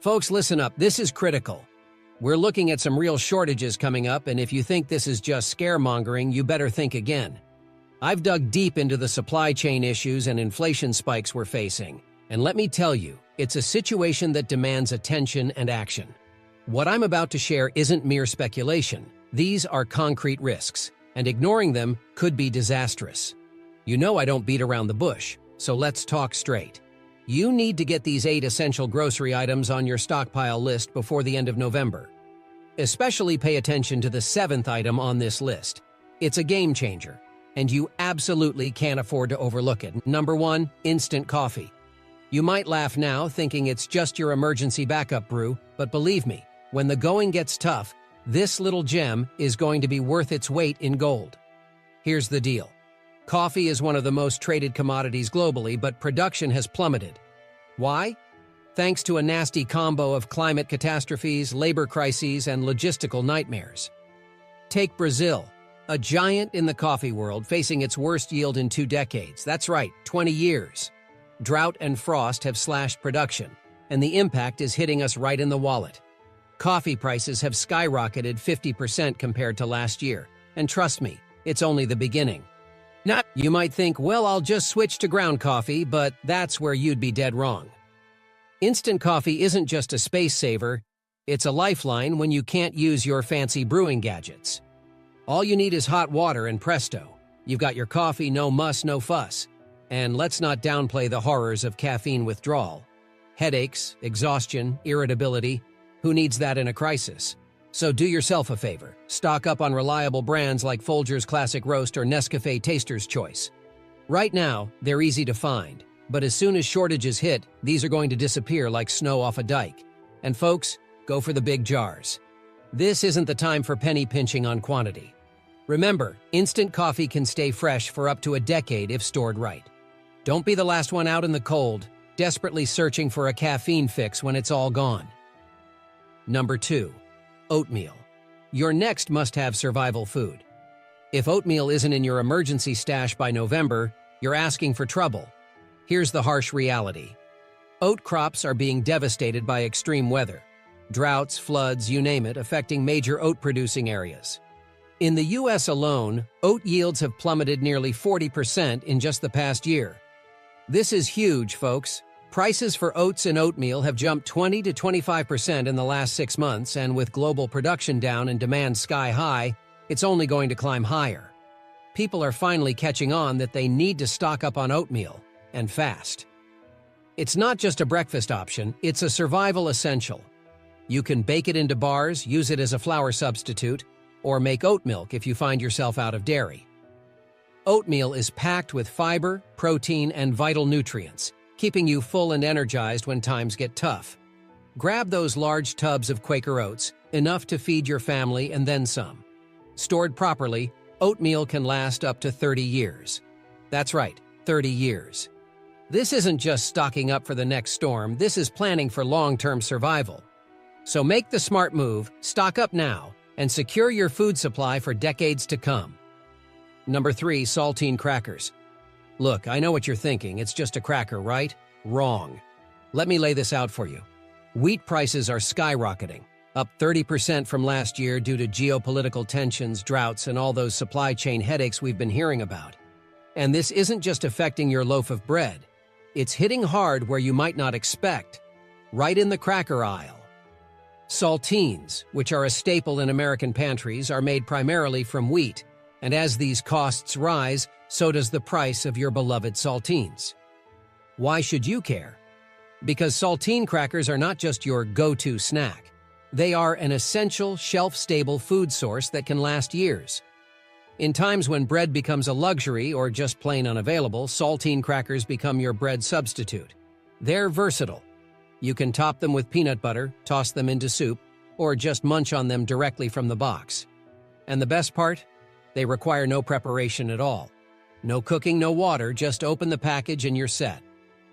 Folks, listen up. This is critical. We're looking at some real shortages coming up, and if you think this is just scaremongering, you better think again. I've dug deep into the supply chain issues and inflation spikes we're facing, and let me tell you, it's a situation that demands attention and action. What I'm about to share isn't mere speculation. These are concrete risks, and ignoring them could be disastrous. You know I don't beat around the bush, so let's talk straight. You need to get these 8 essential grocery items on your stockpile list before the end of November. Especially pay attention to the 7th item on this list. It's a game changer, and you absolutely can't afford to overlook it. Number 1, instant coffee. You might laugh now thinking it's just your emergency backup brew, but believe me, when the going gets tough, this little gem is going to be worth its weight in gold. Here's the deal. Coffee is one of the most traded commodities globally, but production has plummeted. Why? Thanks to a nasty combo of climate catastrophes, labor crises, and logistical nightmares. Take Brazil, a giant in the coffee world facing its worst yield in 2 decades. That's right, 20 years. Drought and frost have slashed production, and the impact is hitting us right in the wallet. Coffee prices have skyrocketed 50% compared to last year, and trust me, it's only the beginning. Now, you might think, well, I'll just switch to ground coffee, but that's where you'd be dead wrong. Instant coffee isn't just a space saver, it's a lifeline when you can't use your fancy brewing gadgets. All you need is hot water and presto. You've got your coffee, no muss, no fuss. And let's not downplay the horrors of caffeine withdrawal. Headaches, exhaustion, irritability. Who needs that in a crisis? So do yourself a favor. Stock up on reliable brands like Folgers Classic Roast or Nescafe Taster's Choice. Right now, they're easy to find, but as soon as shortages hit, these are going to disappear like snow off a dike. And folks, go for the big jars. This isn't the time for penny pinching on quantity. Remember, instant coffee can stay fresh for up to a decade if stored right. Don't be the last one out in the cold, desperately searching for a caffeine fix when it's all gone. Number 2. Oatmeal. Your next must-have survival food. If oatmeal isn't in your emergency stash by November, you're asking for trouble. Here's the harsh reality. Oat crops are being devastated by extreme weather. Droughts, floods, you name it, affecting major oat-producing areas. In the U.S. alone, oat yields have plummeted nearly 40% in just the past year. This is huge, folks. Prices for oats and oatmeal have jumped 20 to 25% in the last 6 months, and with global production down and demand sky high, it's only going to climb higher. People are finally catching on that they need to stock up on oatmeal, and fast. It's not just a breakfast option, it's a survival essential. You can bake it into bars, use it as a flour substitute, or make oat milk if you find yourself out of dairy. Oatmeal is packed with fiber, protein, and vital nutrients, keeping you full and energized when times get tough. Grab those large tubs of Quaker Oats, enough to feed your family and then some. Stored properly, oatmeal can last up to 30 years. That's right, 30 years. This isn't just stocking up for the next storm, this is planning for long-term survival. So make the smart move, stock up now, and secure your food supply for decades to come. Number 3, saltine crackers. Look, I know what you're thinking, it's just a cracker, right? Wrong. Let me lay this out for you. Wheat prices are skyrocketing, up 30% from last year due to geopolitical tensions, droughts, and all those supply chain headaches we've been hearing about. And this isn't just affecting your loaf of bread. It's hitting hard where you might not expect, right in the cracker aisle. Saltines, which are a staple in American pantries, are made primarily from wheat, and as these costs rise, so does the price of your beloved saltines. Why should you care? Because saltine crackers are not just your go-to snack. They are an essential, shelf-stable food source that can last years. In times when bread becomes a luxury or just plain unavailable, saltine crackers become your bread substitute. They're versatile. You can top them with peanut butter, toss them into soup, or just munch on them directly from the box. And the best part? They require no preparation at all. No cooking, no water, just open the package and you're set.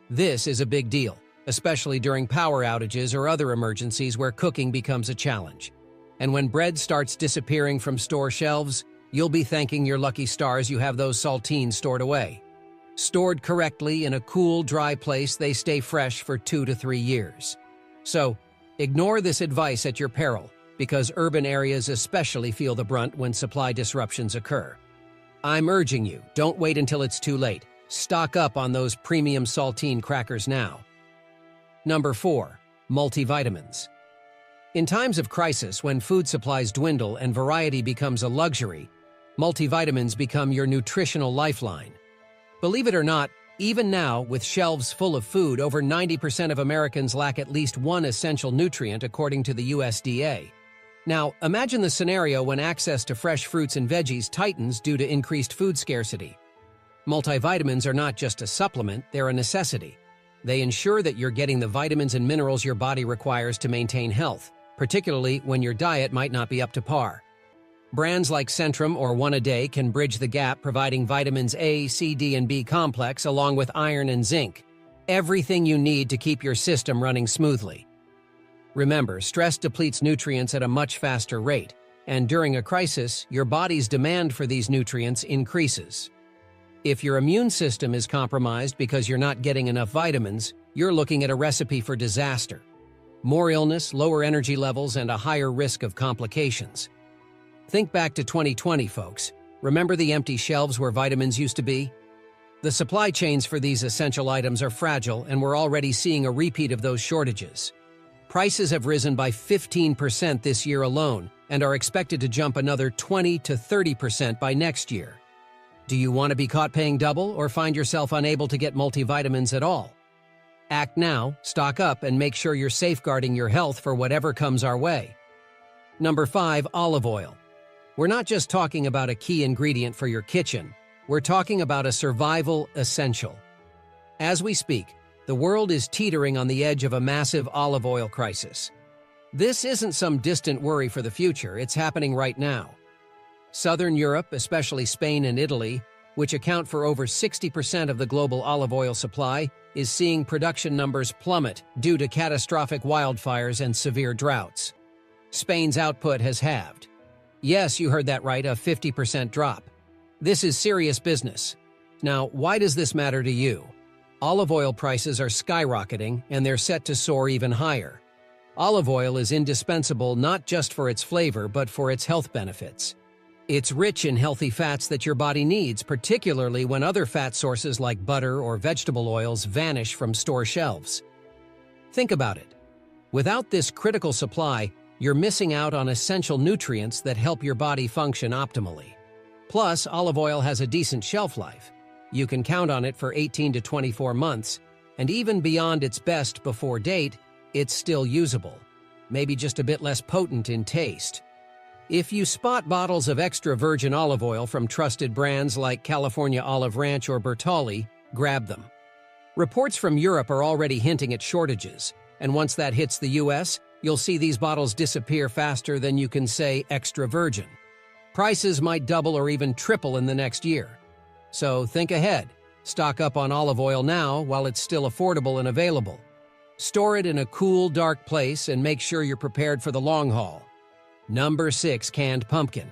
This is a big deal, especially during power outages or other emergencies where cooking becomes a challenge. And when bread starts disappearing from store shelves, you'll be thanking your lucky stars you have those saltines stored away. Stored correctly in a cool, dry place, they stay fresh for 2 to 3 years. So, Ignore this advice at your peril, because urban areas especially feel the brunt when supply disruptions occur. I'm urging you, don't wait until it's too late. Stock up on those premium saltine crackers now. Number 4. Multivitamins. In times of crisis, when food supplies dwindle and variety becomes a luxury, multivitamins become your nutritional lifeline. Believe it or not, even now, with shelves full of food, over 90% of Americans lack at least one essential nutrient according to the USDA. Now, imagine the scenario when access to fresh fruits and veggies tightens due to increased food scarcity. Multivitamins are not just a supplement, they're a necessity. They ensure that you're getting the vitamins and minerals your body requires to maintain health, particularly when your diet might not be up to par. Brands like Centrum or One A Day can bridge the gap, providing vitamins A, C, D, and B complex along with iron and zinc. Everything you need to keep your system running smoothly. Remember, stress depletes nutrients at a much faster rate, and during a crisis, your body's demand for these nutrients increases. If your immune system is compromised because you're not getting enough vitamins, you're looking at a recipe for disaster. More illness, lower energy levels, and a higher risk of complications. Think back to 2020, folks. Remember the empty shelves where vitamins used to be? The supply chains for these essential items are fragile, and we're already seeing a repeat of those shortages. Prices have risen by 15% this year alone and are expected to jump another 20 to 30% by next year. Do you want to be caught paying double or find yourself unable to get multivitamins at all? Act now, stock up, and make sure you're safeguarding your health for whatever comes our way. Number 5. Olive oil. We're not just talking about a key ingredient for your kitchen, we're talking about a survival essential. As we speak, the world is teetering on the edge of a massive olive oil crisis. This isn't some distant worry for the future, it's happening right now. Southern Europe, especially Spain and Italy, which account for over 60% of the global olive oil supply, is seeing production numbers plummet due to catastrophic wildfires and severe droughts. Spain's output has halved. Yes, you heard that right, a 50% drop. This is serious business. Now, why does this matter to you? Olive oil prices are skyrocketing, and they're set to soar even higher. Olive oil is indispensable not just for its flavor, but for its health benefits. It's rich in healthy fats that your body needs, particularly when other fat sources like butter or vegetable oils vanish from store shelves. Think about it. Without this critical supply, you're missing out on essential nutrients that help your body function optimally. Plus, olive oil has a decent shelf life. You can count on it for 18 to 24 months, and even beyond its best before date, it's still usable, maybe just a bit less potent in taste. If you spot bottles of extra virgin olive oil from trusted brands like California Olive Ranch or Bertolli, grab them. Reports from Europe are already hinting at shortages, and once that hits the US, you'll see these bottles disappear faster than you can say extra virgin. Prices might double or even triple in the next year. So think ahead. Stock up on olive oil now while it's still affordable and available. Store it in a cool, dark place and make sure you're prepared for the long haul. Number 6. Canned pumpkin.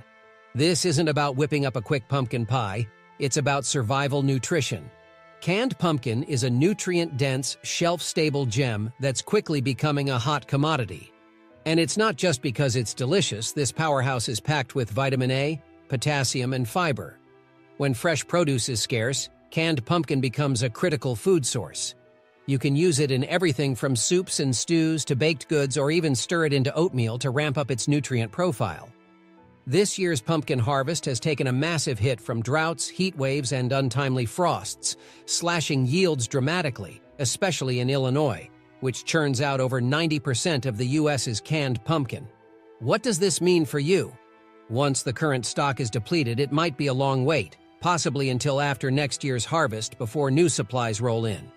This isn't about whipping up a quick pumpkin pie, it's about survival nutrition. Canned pumpkin is a nutrient-dense, shelf-stable gem that's quickly becoming a hot commodity. And it's not just because it's delicious, this powerhouse is packed with vitamin A, potassium, and fiber. When fresh produce is scarce, canned pumpkin becomes a critical food source. You can use it in everything from soups and stews to baked goods, or even stir it into oatmeal to ramp up its nutrient profile. This year's pumpkin harvest has taken a massive hit from droughts, heat waves, and untimely frosts, slashing yields dramatically, especially in Illinois, which churns out over 90% of the U.S.'s canned pumpkin. What does this mean for you? Once the current stock is depleted, it might be a long wait, possibly until after next year's harvest before new supplies roll in.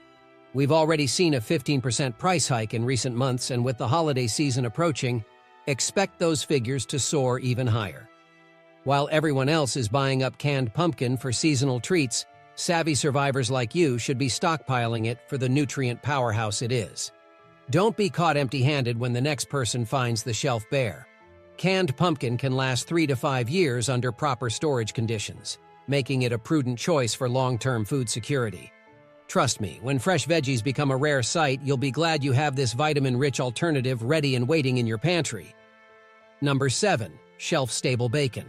We've already seen a 15% price hike in recent months, and with the holiday season approaching, expect those figures to soar even higher. While everyone else is buying up canned pumpkin for seasonal treats, savvy survivors like you should be stockpiling it for the nutrient powerhouse it is. Don't be caught empty-handed when the next person finds the shelf bare. Canned pumpkin can last 3 to 5 years under proper storage conditions, making it a prudent choice for long-term food security. Trust me, when fresh veggies become a rare sight, you'll be glad you have this vitamin-rich alternative ready and waiting in your pantry. Number 7. Shelf-stable bacon.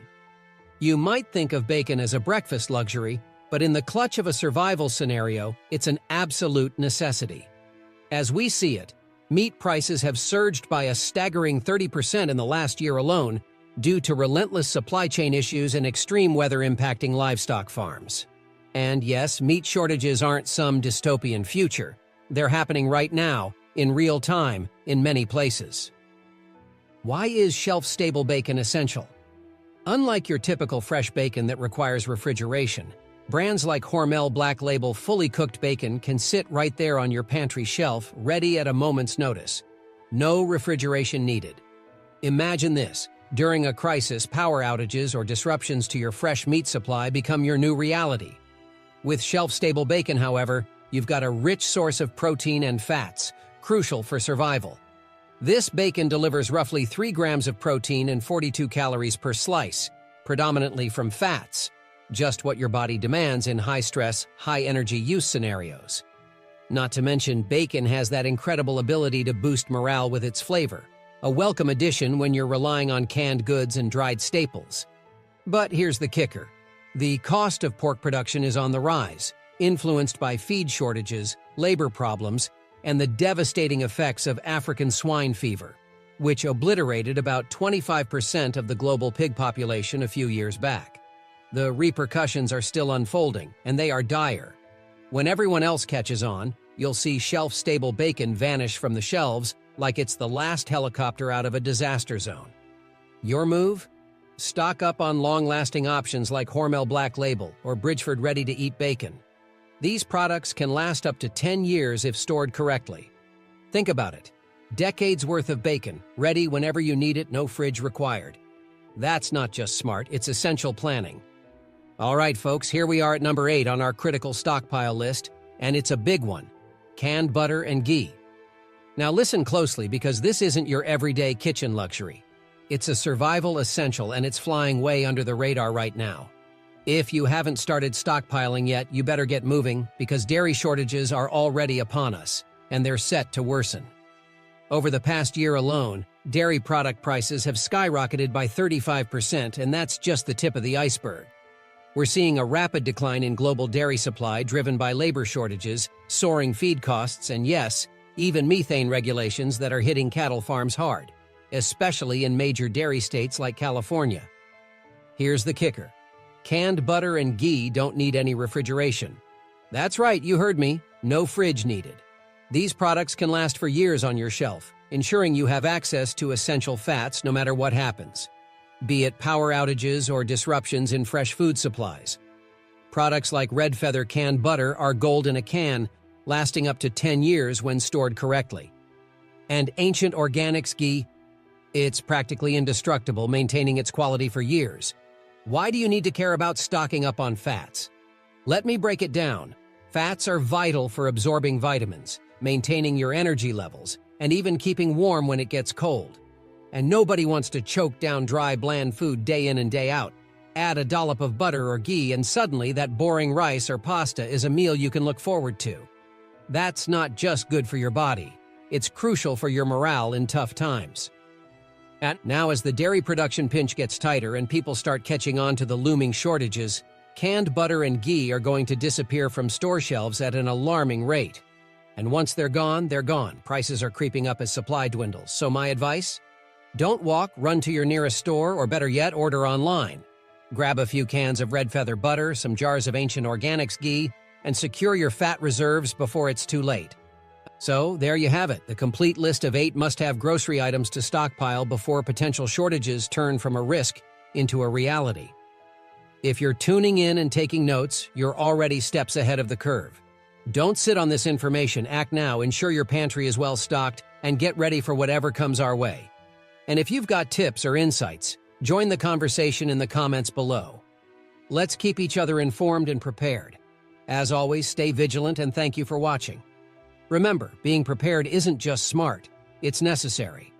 You might think of bacon as a breakfast luxury, but in the clutch of a survival scenario, it's an absolute necessity. As we see it, meat prices have surged by a staggering 30% in the last year alone due to relentless supply chain issues and extreme weather impacting livestock farms. And yes, meat shortages aren't some dystopian future. They're happening right now, in real time, in many places. Why is shelf-stable bacon essential? Unlike your typical fresh bacon that requires refrigeration, brands like Hormel Black Label fully cooked bacon can sit right there on your pantry shelf, ready at a moment's notice. No refrigeration needed. Imagine this. During a crisis, power outages or disruptions to your fresh meat supply become your new reality. With shelf-stable bacon, however, you've got a rich source of protein and fats, crucial for survival. This bacon delivers roughly 3 grams of protein and 42 calories per slice, predominantly from fats, just what your body demands in high-stress, high-energy use scenarios. Not to mention, bacon has that incredible ability to boost morale with its flavor, a welcome addition when you're relying on canned goods and dried staples. But here's the kicker. The cost of pork production is on the rise, influenced by feed shortages, labor problems, and the devastating effects of African swine fever, which obliterated about 25% of the global pig population a few years back. The repercussions are still unfolding, and they are dire. When everyone else catches on, you'll see shelf-stable bacon vanish from the shelves like it's the last helicopter out of a disaster zone. Your move? Stock up on long-lasting options like Hormel Black Label or Bridgeford ready-to-eat bacon. These products can last up to 10 years if stored correctly. Think about it. Decades worth of bacon, ready whenever you need it, no fridge required. That's not just smart, it's essential planning. All right, folks, here we are at number 8 on our critical stockpile list, and it's a big one: canned butter and ghee. Now listen closely, because this isn't your everyday kitchen luxury. It's a survival essential, and it's flying way under the radar right now. If you haven't started stockpiling yet, you better get moving, because dairy shortages are already upon us, and they're set to worsen. Over the past year alone, dairy product prices have skyrocketed by 35%, and that's just the tip of the iceberg. We're seeing a rapid decline in global dairy supply driven by labor shortages, soaring feed costs, and yes, even methane regulations that are hitting cattle farms hard, especially in major dairy states like California. Here's the kicker. Canned butter and ghee don't need any refrigeration. That's right, you heard me, no fridge needed. These products can last for years on your shelf, ensuring you have access to essential fats no matter what happens, be it power outages or disruptions in fresh food supplies. Products like Red Feather canned butter are gold in a can, lasting up to 10 years when stored correctly. And Ancient Organics ghee, it's practically indestructible, maintaining its quality for years. Why do you need to care about stocking up on fats? Let me break it down. Fats are vital for absorbing vitamins, maintaining your energy levels, and even keeping warm when it gets cold. And nobody wants to choke down dry, bland food day in and day out. Add a dollop of butter or ghee, and suddenly that boring rice or pasta is a meal you can look forward to. That's not just good for your body. It's crucial for your morale in tough times. And now, as the dairy production pinch gets tighter and people start catching on to the looming shortages, canned butter and ghee are going to disappear from store shelves at an alarming rate. And once they're gone, they're gone. Prices are creeping up as supply dwindles. So my advice? Don't walk, run to your nearest store, or better yet, order online. Grab a few cans of Red Feather butter, some jars of Ancient Organics ghee, and secure your fat reserves before it's too late. So, there you have it, the complete list of 8 must-have grocery items to stockpile before potential shortages turn from a risk into a reality. If you're tuning in and taking notes, you're already steps ahead of the curve. Don't sit on this information, act now, ensure your pantry is well stocked, and get ready for whatever comes our way. And if you've got tips or insights, join the conversation in the comments below. Let's keep each other informed and prepared. As always, stay vigilant, and thank you for watching. Remember, being prepared isn't just smart, it's necessary.